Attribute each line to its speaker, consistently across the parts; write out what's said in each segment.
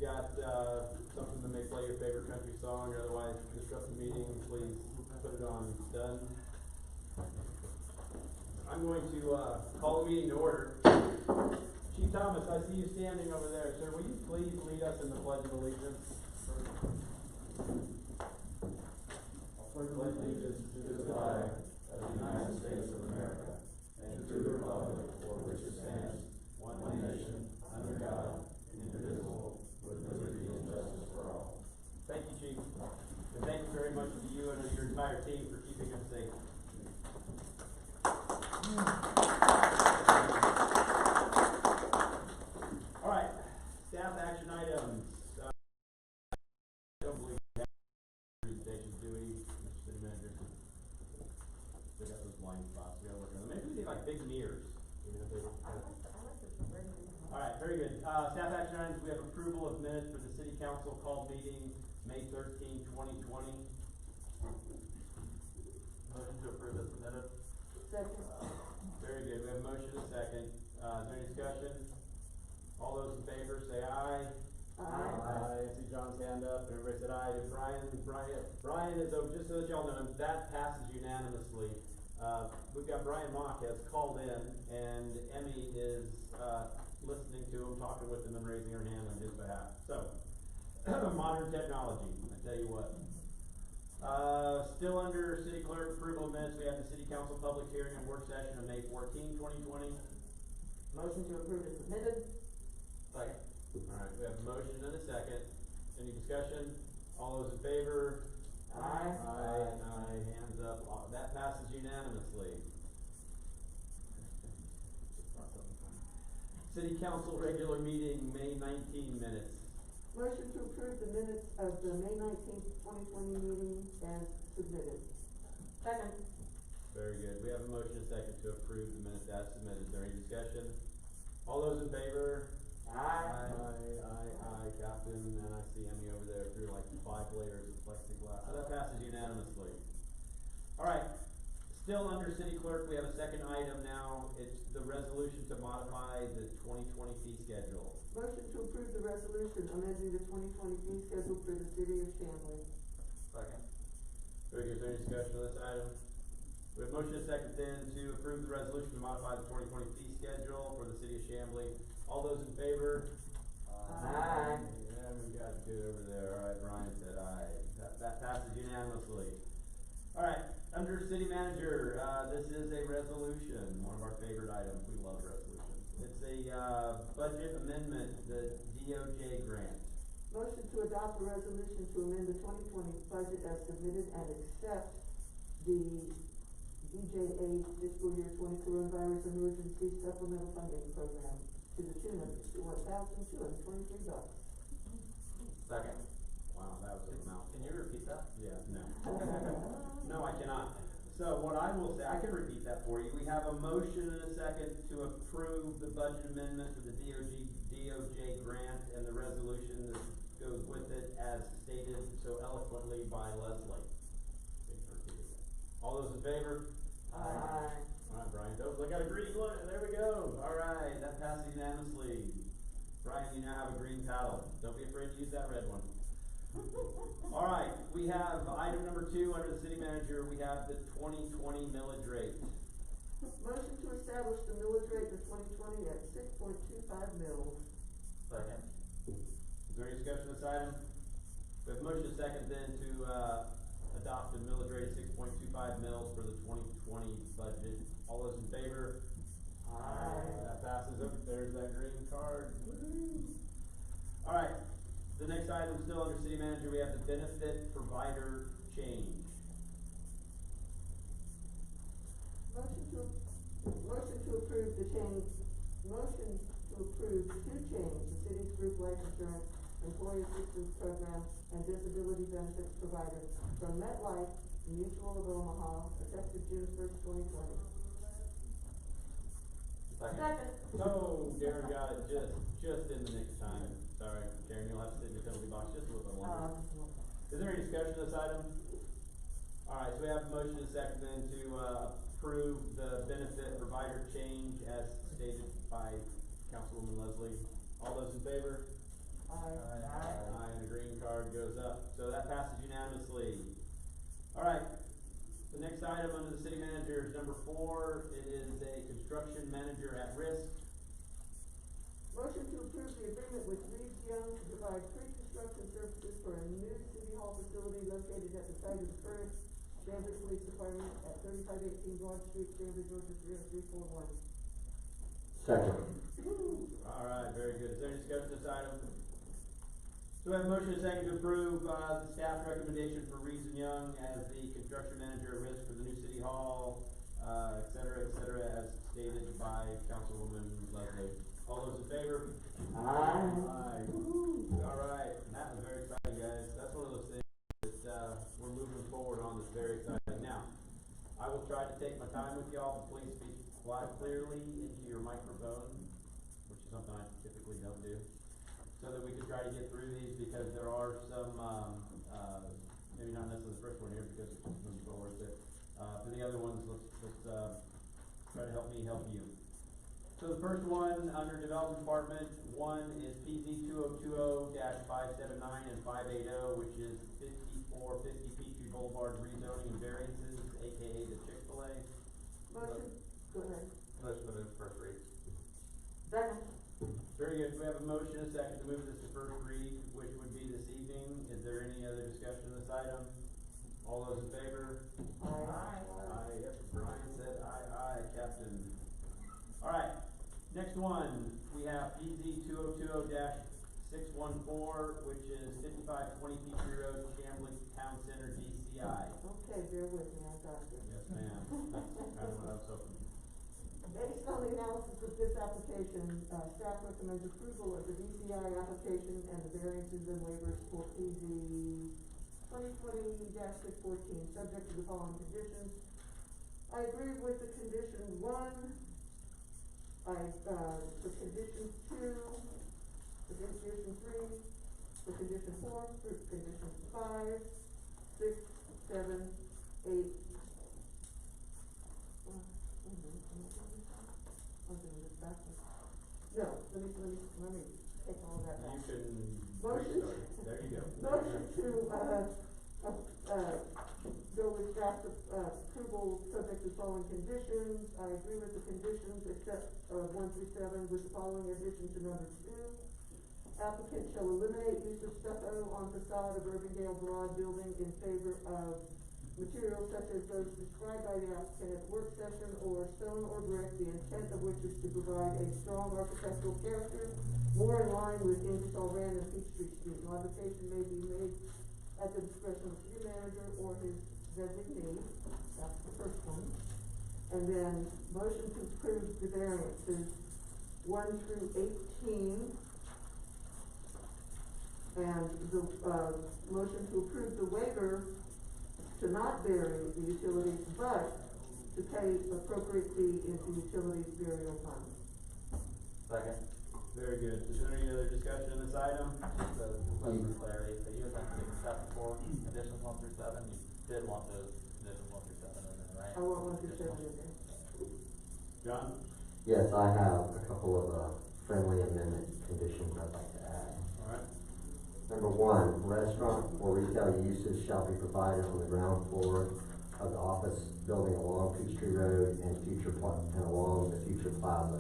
Speaker 1: got something that may play your favorite country song, or otherwise disrupt the meeting, please put it on done. I'm going to call the meeting to order. Chief Thomas, I see you standing over there. Sir, will you please lead us in the Pledge of Allegiance?
Speaker 2: I'll pledge allegiance to the flag of the United States of America and to the republic for which it stands, one nation, under God, indivisible, with liberty and justice for all.
Speaker 1: Thank you, Chief. And thank you very much to you and your entire team for keeping us safe. All right, staff action items. I don't believe we have presentations, do we, Mr. City Manager? They got those blind spots. We gotta work on them. Maybe we need like big mirrors. All right, very good. Staff action items. We have approval of minutes for the City Council called meeting May 13, 2020. Motion to approve as submitted.
Speaker 3: Second.
Speaker 1: Very good. We have a motion and a second. Is there any discussion? All those in favor say aye.
Speaker 3: Aye.
Speaker 1: I see John's hand up. Everybody said aye. Brian is, just so that y'all know, that passes unanimously. We've got Brian Mock has called in, and Emmy is listening to him, talking with him, and raising her hand on his behalf. So, modern technology, I tell you what. Still under City Clerk approval of minutes, we have the City Council public hearing and work session on May 14, 2020.
Speaker 3: Motion to approve is submitted.
Speaker 1: Second. All right, we have a motion and a second. Any discussion? All those in favor?
Speaker 3: Aye.
Speaker 1: Aye. Hands up. That passes unanimously. City Council regular meeting, May 19 minutes.
Speaker 3: Motion to approve the minutes of the May 19th, 2020 meeting as submitted. Second.
Speaker 1: Very good. We have a motion and a second to approve the minutes as submitted. Is there any discussion? All those in favor?
Speaker 3: Aye.
Speaker 1: Aye, Captain, and I see Emmy over there through like 5 layers of plexiglass. So that passes unanimously. All right, still under City Clerk, we have a second item now. It's the resolution to modify the 2020 fee schedule.
Speaker 3: Motion to approve the resolution amending the 2020 fee schedule for the City of Chamblee.
Speaker 1: Second. Very good. Is there any discussion on this item? We have motion and second then to approve the resolution to modify the 2020 fee schedule for the City of Chamblee. All those in favor?
Speaker 3: Aye.
Speaker 1: Yeah, we got good over there. All right, Brian said aye. That passes unanimously. All right, under City Manager, this is a resolution, one of our favorite items. We love resolutions. It's a budget amendment, the DOJ grant.
Speaker 3: Motion to adopt the resolution to amend the 2020 budget as submitted and accept the DJA fiscal year 20 coronavirus emergency supplemental funding program to the tune of $1,223.
Speaker 1: Second. Wow, that was a mouth. Can you repeat that? Yeah, no. No, I cannot. So what I will say, I can repeat that for you. We have a motion and a second to approve the budget amendment for the DOJ grant and the resolution that goes with it as stated so eloquently by Leslie. All those in favor?
Speaker 3: Aye.
Speaker 1: All right, Brian. I got a green look. There we go. All right, that passes unanimously. Brian, you now have a green paddle. Don't be afraid to use that red one. All right, we have item number 2 under the City Manager. We have the 2020 millage rate.
Speaker 3: Motion to establish the millage rate for 2020 at 6.25 mils.
Speaker 1: Second. Is there any discussion on this item? We have motion and second then to adopt the millage rate of 6.25 mils for the 2020 budget. All those in favor?
Speaker 3: Aye.
Speaker 1: That passes. There's that green card. Woo-hoo. All right. The next item still under City Manager, we have the benefit provider change.
Speaker 3: Motion to approve the change. Motion to approve to change the city's group life insurance, employee assistance program, and disability benefits provider from MetLife Mutual of Omaha, effective June 1st, 2020. Second.
Speaker 1: Oh, Darren got it just in the nick of time. Sorry, Karen, you'll have to sit in the penalty box just a little bit longer. Is there any discussion on this item? All right, so we have a motion and a second then to approve the benefit provider change as stated by Councilwoman Leslie. All those in favor?
Speaker 3: Aye.
Speaker 1: goes up. So that passes unanimously. All right, the next item under the city manager is number 4. It is a construction manager at risk.
Speaker 3: Motion to approve the agreement with Reeves Young to provide pre-construction services for a new city hall facility located at the site of the current Chamblee Police Department at 3518 Broad Street, Chamblee, Georgia 30341.
Speaker 2: Second.
Speaker 1: All right, very good. Is there any discussion of this item? So we have a motion and a second to approve, the staff recommendation for Reeves and Young as the construction manager at risk for the new city hall, et cetera, as stated by Councilwoman Leslie. All those in favor?
Speaker 2: Aye.
Speaker 1: All right, that was very exciting, guys. That's one of those things that, we're moving forward on that's very exciting. Now, I will try to take my time with y'all, but please speak loud clearly into your microphone, which is something I typically don't do, so that we can try to get through these, because there are some, maybe not necessarily the first one here, because it's just moving forward, but, for the other ones, let's try to help me help you. So the first one, under Development Department, 1 is PZ 2020-579 and 580, which is 5450 Peachtree Boulevard rezoning and variances, aka the Chick-fil-A.
Speaker 3: Motion, go ahead.
Speaker 2: Motion to move first read.
Speaker 3: Second.
Speaker 1: Very good. We have a motion and a second to move this to first read, which would be this evening. Is there any other discussion of this item? All those in favor?
Speaker 3: Aye.
Speaker 1: Aye. Yep, Brian said aye, Captain. All right, next one, we have PZ 2020-614, which is 5520 Peachtree Road, Chamblee Town Center, DCI.
Speaker 3: Okay, bear with me, I got this.
Speaker 1: Yes, ma'am. That's kind of what I was hoping.
Speaker 3: Based on the analysis of this application, staff recommends approval of the DCI application and the variances and waivers for PZ 2020-614, subject to the following conditions. I agree with the condition 1. For condition 2, for condition 3, for condition 4, for condition 5, 6, 7, 8. I'm doing this backwards. No, let me take all that back.
Speaker 1: You can.
Speaker 3: Motion.
Speaker 1: There you go.
Speaker 3: Motion to, go with staff's, approval subject to following conditions. I agree with the conditions except, 1 through 7 with the following addition to number 2. Applicant shall eliminate use of stucco on facade of Urbandale Broad building in favor of materials such as those described by the applicant at work session, or stone or brick, the intent of which is to provide a strong architectural character, more in line with Ingersoll Rand and Peachtree Street. Modification may be made at the discretion of the city manager or his designee. That's the first one. And then motion to approve the variances 1 through 18. And the, motion to approve the waiver to not vary the utilities, but to pay appropriate fee into utilities burial fund.
Speaker 2: Second.
Speaker 1: Very good. Is there any other discussion on this item?
Speaker 4: Just for clarity, so you had mentioned except for conditions 1 through 7, you did want those conditions 1 through 7 in there, right?
Speaker 3: I want 1 through 7 in there.
Speaker 1: John?
Speaker 5: Yes, I have a couple of friendly amendment conditions I'd like to add.
Speaker 1: All right.
Speaker 5: Number 1, restaurant or retail uses shall be provided on the ground floor of the office building along Peachtree Road and along the future plaza.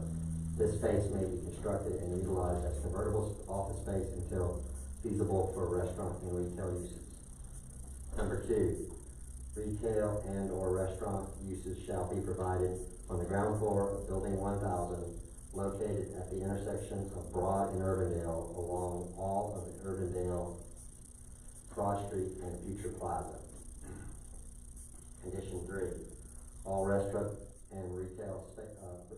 Speaker 5: This space may be constructed and utilized as convertible office space until feasible for restaurant and retail uses. Number 2, retail and or restaurant uses shall be provided on the ground floor of building 1000, located at the intersection of Broad and Urbandale along all of the Urbandale, Broad Street and Future Plaza. Condition 3, all restaurant and retail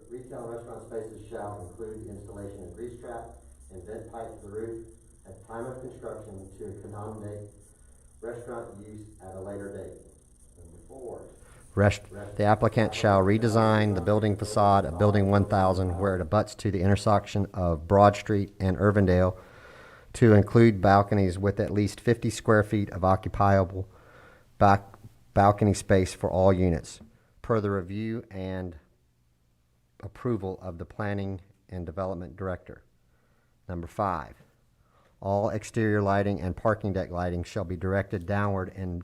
Speaker 5: and restaurant spaces shall include the installation of grease trap and vent pipe to the roof at time of construction to accommodate restaurant use at a later date. Number 4, the applicant shall redesign the building facade of Building 1000 where it abuts to the intersection of Broad Street and Urbandale to include balconies with at least 50 square feet of occupiable balcony space for all units, per the review and approval of the Planning and Development Director. Number 5, All exterior lighting and parking deck lighting shall be directed downward and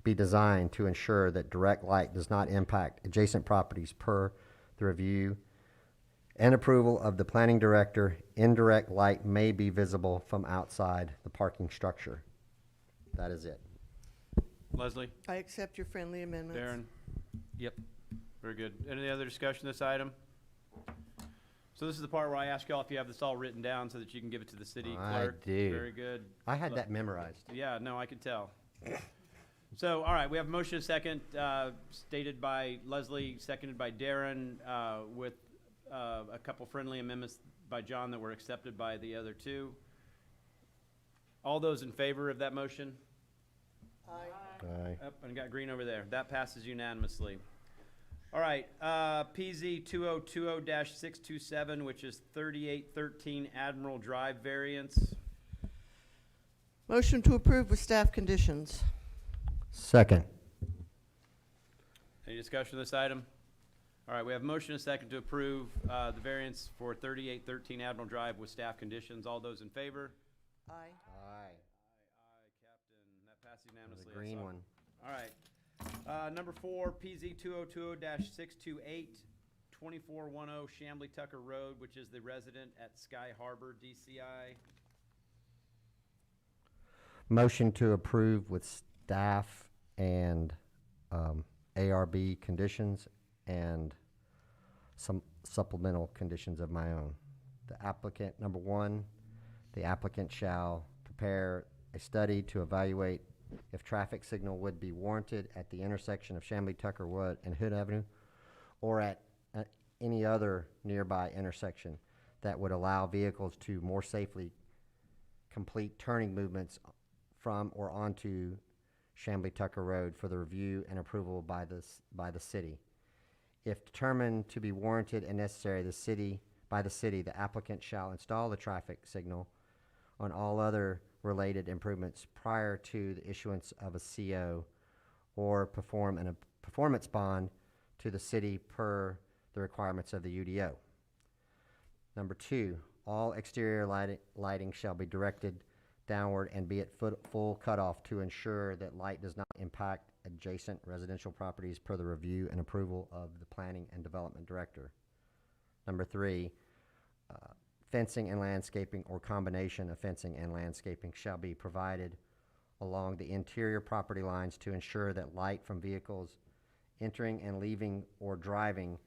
Speaker 5: be designed to ensure that direct light does not impact adjacent properties per the review and approval of the planning director. Indirect light may be visible from outside the parking structure. That is it.
Speaker 1: Leslie?
Speaker 3: I accept your friendly amendments.
Speaker 1: Darren?
Speaker 4: Yep.
Speaker 1: Very good. Any other discussion on this item? So this is the part where I ask y'all if you have this all written down so that you can give it to the city
Speaker 5: I
Speaker 1: clerk.
Speaker 5: do.
Speaker 1: Very good.
Speaker 5: I had that memorized.
Speaker 1: Yeah, no, I can tell. So, all right, we have a motion and a second, stated by Leslie, seconded by Darren, with a couple friendly amendments by John that were accepted by the other two. All those in favor of that motion?
Speaker 5: Aye.
Speaker 1: Up, and got green over there. That passes unanimously. All right, PZ 2020-627, which is 3813 Admiral Drive variance.
Speaker 3: Motion to approve with staff conditions.
Speaker 5: Second.
Speaker 1: Any discussion on this item? All right, we have a motion and a second to approve the variance for 3813 Admiral Drive with staff conditions. All those in favor?
Speaker 3: Aye.
Speaker 5: Aye.
Speaker 1: Aye, Captain. That passes unanimously.
Speaker 5: The green one.
Speaker 1: All right. Number 4, PZ 2020-628, 2410 Chamblee Tucker Road, which is the resident at Sky Harbor, DCI.
Speaker 5: Motion to approve with staff and ARB conditions and some supplemental conditions of my own. The applicant, number 1, the applicant shall prepare a study to evaluate if traffic signal would be warranted at the intersection of Chamblee Tucker Wood and Hood Avenue or at any other nearby intersection that would allow vehicles to more safely complete turning movements from or onto Chamblee Tucker Road for the review and approval by the city. If determined to be warranted and necessary, the applicant shall install the traffic signal on all other related improvements prior to the issuance of a CO or perform a performance bond to the city per the requirements of the UDO. Number 2, all exterior lighting shall be directed downward and be at full cutoff to ensure that light does not impact adjacent residential properties per the review and approval of the planning and development director. Number 3, fencing and landscaping or combination of fencing and landscaping shall be provided along the interior property lines to ensure that light from vehicles entering and leaving or driving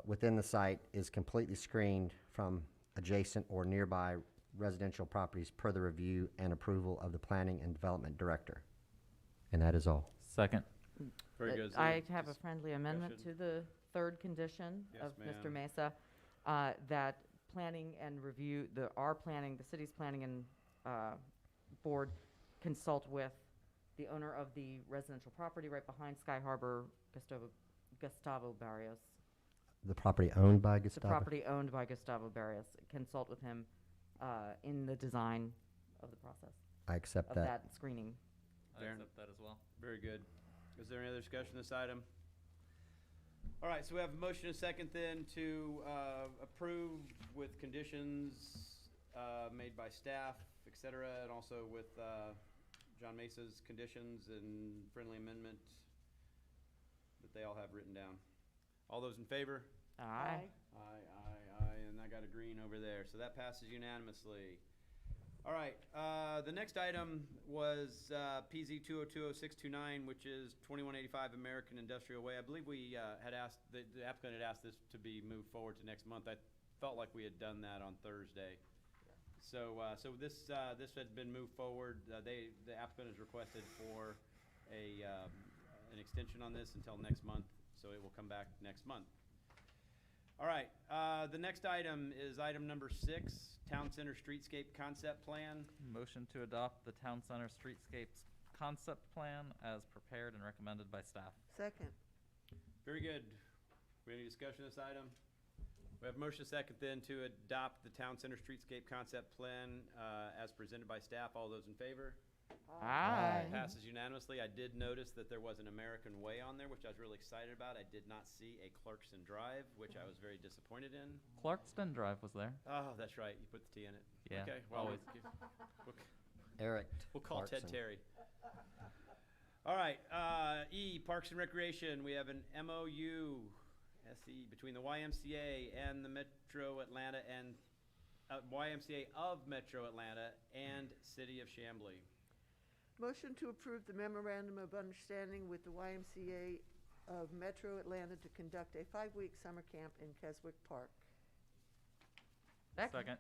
Speaker 5: within the site is completely screened from adjacent or nearby residential properties per the review and approval of the planning and development director. And that is all.
Speaker 4: Second.
Speaker 1: Very good.
Speaker 6: I have a friendly amendment to the third condition
Speaker 1: Yes,
Speaker 6: of Mr.
Speaker 1: ma'am.
Speaker 6: Mesa, that planning and review, the city's planning and board consult with the owner of the residential property right behind Sky Harbor, Gustavo Barrios.
Speaker 5: The property owned by
Speaker 6: The
Speaker 5: Gustavo?
Speaker 6: property owned by Gustavo Barrios. Consult with him in the design of the process,
Speaker 5: I accept
Speaker 6: of
Speaker 5: that.
Speaker 6: that screening.
Speaker 4: I
Speaker 1: Darren?
Speaker 4: accept that as well.
Speaker 1: Very good. Is there any other discussion on this item? All right, so we have a motion and a second then to approve with conditions made by staff, et cetera, and also with John Mesa's conditions and friendly amendment that they all have written down. All those in favor?
Speaker 6: Aye.
Speaker 1: Aye, and I got a green over there, so that passes unanimously. All right, the next item was PZ 2020-629, which is 2185 American Industrial Way. I believe we had asked, the applicant had asked this to be moved forward to next month. I felt like we had done that on Thursday. So this had been moved forward. The applicant has requested for an extension on this until next month, so it will come back next month. All right, the next item is item number 6, Town Center Streetscape Concept Plan.
Speaker 4: Motion to adopt the Town Center Streetscapes Concept Plan as prepared and recommended by staff.
Speaker 3: Second.
Speaker 1: Very good. We have any discussion on this item? We have motion second then to adopt the Town Center Streetscape Concept Plan as presented by staff. All those in favor?
Speaker 6: Aye.
Speaker 1: Passes unanimously. I did notice that there was an American Way on there, which I was really excited about. I did not see a Clarkson Drive, which I was very disappointed in.
Speaker 4: Clarkston Drive was there.
Speaker 1: Oh, that's right. You put the T in it.
Speaker 4: Yeah,
Speaker 1: Okay, well,
Speaker 4: always.
Speaker 5: Eric
Speaker 1: we'll call Ted
Speaker 5: Clarkson.
Speaker 1: Terry. All right, E, Parks and Recreation. We have an MOU, SE, between the YMCA and the Metro Atlanta and YMCA of Metro Atlanta and City of Chamblee.
Speaker 3: Motion to approve the memorandum of understanding with the YMCA of Metro Atlanta to conduct a 5-week summer camp in Keswick Park.
Speaker 4: Second.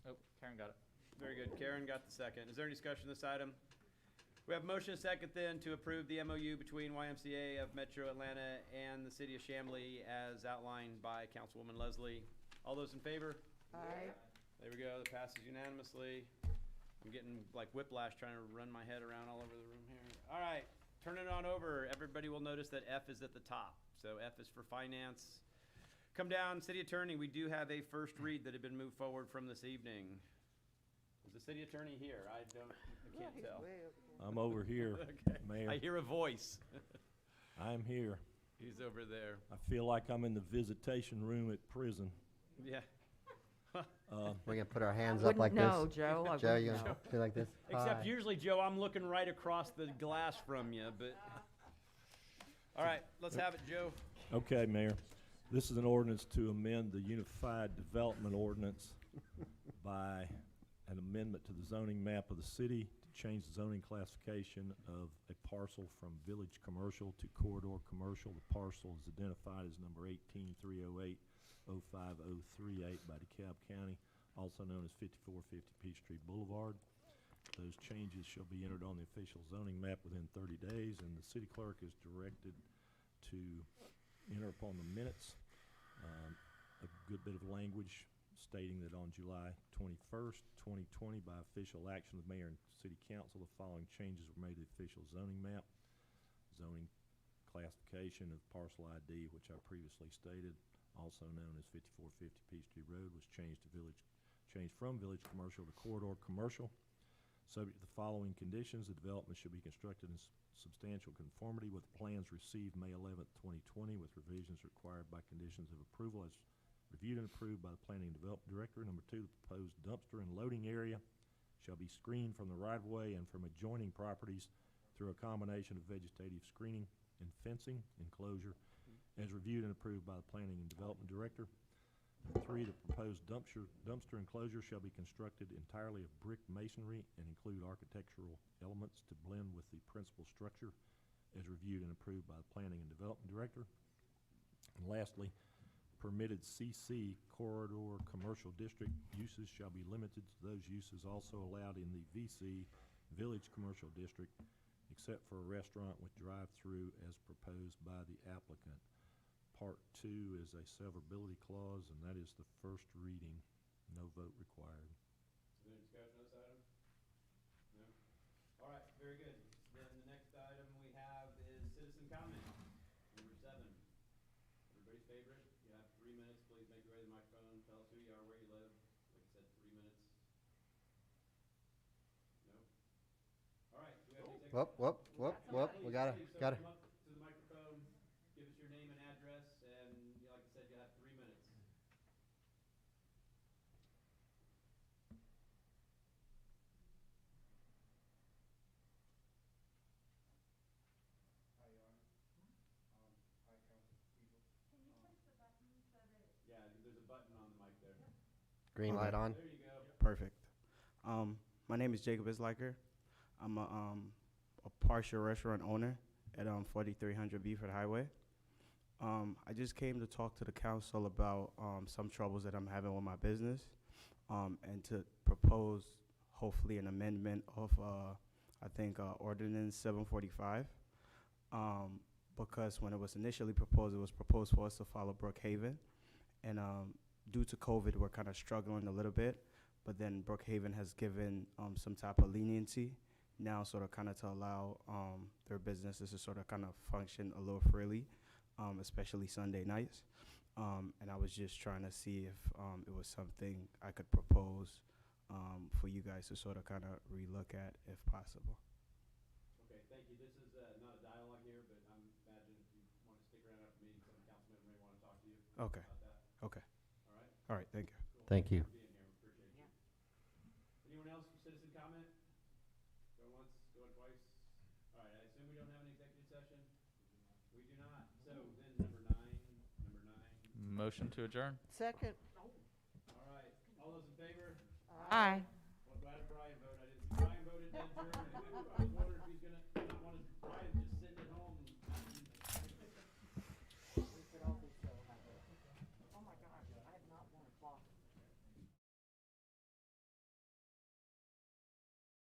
Speaker 4: Oh, Karen got it.
Speaker 1: Very good. Karen got the second. Is there any discussion on this item? We have motion and second then to approve the MOU between YMCA of Metro Atlanta and the City of Chamblee as outlined by Councilwoman Leslie. All those in favor?
Speaker 3: Aye.
Speaker 1: There we go. That passes unanimously. I'm getting like whiplash trying to run my head around all over the room here. All right, turn it on over. Everybody will notice that F is at the top. So F is for finance. Come down, City Attorney. We do have a first read that had been moved forward from this evening. Is the City Attorney here? I can't
Speaker 3: He's
Speaker 1: tell.
Speaker 3: way over here.
Speaker 7: I'm over here,
Speaker 1: Okay.
Speaker 7: Mayor.
Speaker 1: I hear a voice.
Speaker 7: I'm here.
Speaker 1: He's over there.
Speaker 7: I feel like I'm in the visitation room at prison.
Speaker 1: Yeah.
Speaker 5: We're gonna put our hands up like
Speaker 6: Wouldn't know,
Speaker 5: this.
Speaker 6: Joe. I
Speaker 5: Joe,
Speaker 6: wouldn't
Speaker 5: you
Speaker 6: know.
Speaker 5: gonna do like this?
Speaker 1: Except
Speaker 5: Hi.
Speaker 1: usually, Joe, I'm looking right across the glass from you, but. All right, let's have it, Joe.
Speaker 7: Okay, Mayor. This is an ordinance to amend the Unified Development Ordinance by an amendment to the zoning map of the city to change the zoning classification of a parcel from village commercial to corridor commercial. The parcel is identified as number 18308-05038 by DeKalb County, also known as 5450 Peachtree Boulevard. Those changes shall be entered on the official zoning map within 30 days, and the city clerk is directed to enter upon the minutes a good bit of language stating that on July 21st, 2020, by official action of the mayor and city council, the following changes were made to the official zoning map. Zoning classification of parcel ID, which I previously stated, also known as 5450 Peachtree Road, was changed from village commercial to corridor commercial. Subject to the following conditions, the development should be constructed in substantial conformity with plans received May 11th, 2020, with revisions required by conditions of approval as reviewed and approved by the Planning and Development Director. Number 2, the proposed dumpster and loading area shall be screened from the right-of-way and from adjoining properties through a combination of vegetative screening and fencing enclosure as reviewed and approved by the Planning and Development Director. Number 3, the proposed dumpster enclosure shall be constructed entirely of brick masonry and include architectural elements to blend with the principal structure as reviewed and approved by the Planning and Development Director. And lastly, permitted CC corridor commercial district uses shall be limited to those uses also allowed in the VC village commercial district, except for a restaurant with drive-through as proposed by the applicant. Part 2 is a severability clause, and that is the first reading. No vote required.
Speaker 1: Is there any discussion on this item? No? All right, very good. Then the next item we have is citizen comment, number 7. Everybody's favorite. You have 3 minutes. Please make your way to the microphone. Tell us who you are, where you live. Like I said, 3 minutes. No? All right. Do we have any
Speaker 5: Whoop. We gotta.
Speaker 1: Come up to the microphone. Give us your name and address, and like I said, you have 3 minutes. Yeah, there's a button on the mic there.
Speaker 5: Green light on.
Speaker 1: There you go.
Speaker 2: Perfect. My name is Jacob Isliker. I'm a partial restaurant owner at 4300 Beeford Highway. I just came to talk to the council about some troubles that I'm having with my business, and to propose hopefully an amendment of I think ordinance 745. Because when it was initially proposed, it was proposed for us to follow Brookhaven, and due to COVID, we're kind of struggling a little bit. But then Brookhaven has given some type of leniency now, sort of kind of to allow their businesses to sort of kind of function a little freely, especially Sunday nights. And I was just trying to see if it was something I could propose
Speaker 8: for you guys to sort of kind of relook at if possible.
Speaker 1: Okay, thank you. This is, not a dialogue here, but I'm imagine if you want to stick around after the meeting, some council member may want to talk to you
Speaker 8: Okay.
Speaker 1: about that.
Speaker 8: Okay.
Speaker 1: All right?
Speaker 8: All right. Thank you.
Speaker 1: Cool.
Speaker 5: Thank you.
Speaker 1: For being here. We appreciate you. Anyone else for citizen comment? Go once, go twice. All right, I assume we don't have an executive session? We do not. So then number nine.
Speaker 4: Motion to adjourn?
Speaker 3: Second.
Speaker 1: All right, all those in favor?
Speaker 6: Aye.
Speaker 1: Well, glad Brian voted. I didn't see Brian voted to adjourn.